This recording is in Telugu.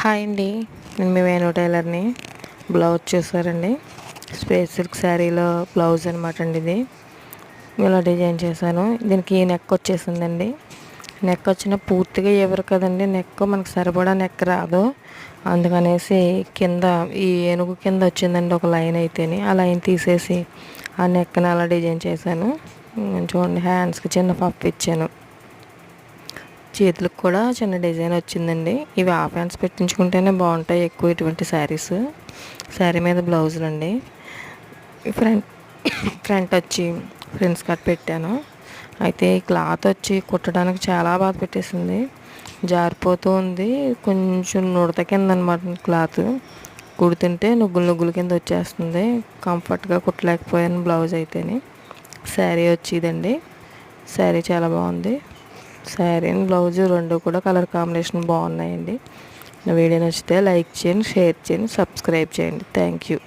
హాయ్ అండి, నేను మీ వేణు టైలర్ని. బ్లౌజ్ చూసారండి, స్పేస్ సిల్క్ శారీలో బ్లౌజ్ అనమాట అండి. ఇది ఇలా డిజైన్ చేశాను. దీనికి నెక్ వచ్చేసిందండి. నెక్ వచ్చిన పూర్తిగా ఎవరు కదండి, నెక్ మనకు సరిపడా నెక్ రాదు. అందుకనేసి కింద ఈ ఏనుగు కింద వచ్చిందండి ఒక లైన్ అయితేని, ఆ లైన్ తీసేసి ఆ నెక్ని అలా డిజైన్ చేశాను. చూడండి, హ్యాండ్స్కి చిన్న పఫ్ ఇచ్చాను, చేతులకు కూడా చిన్న డిజైన్ వచ్చిందండి. ఇవి హాఫ్ హ్యాండ్స్ పెట్టించుకుంటేనే బాగుంటాయి ఎక్కువ ఇటువంటి శారీస్. శారీ మీద బ్లౌజులు అండి. ఫ్రంట్ ఫ్రంట్ వచ్చి ఫ్రెండ్స్ కట్ పెట్టాను. అయితే ఈ క్లాత్ వచ్చి కుట్టడానికి చాలా బాధ పెట్టేసింది, జారిపోతూ ఉంది. కొంచెం నుడత కింద అనమాట క్లాత్, కుడుతుంటే నుగ్గులు నుగ్గుల కింద వచ్చేస్తుంది. కంఫర్ట్గా కుట్టలేకపోయాను బ్లౌజ్ అయితేని. శారీ వచ్చిందండి. శారీ చాలా బాగుంది. శారీ అండ్ బ్లౌజ్ రెండు కూడా కలర్ కాంబినేషన్ బాగున్నాయండి. నా వీడియో నచ్చితే లైక్ చేయండి, షేర్ చేయండి, సబ్స్క్రైబ్ చేయండి. Thank you.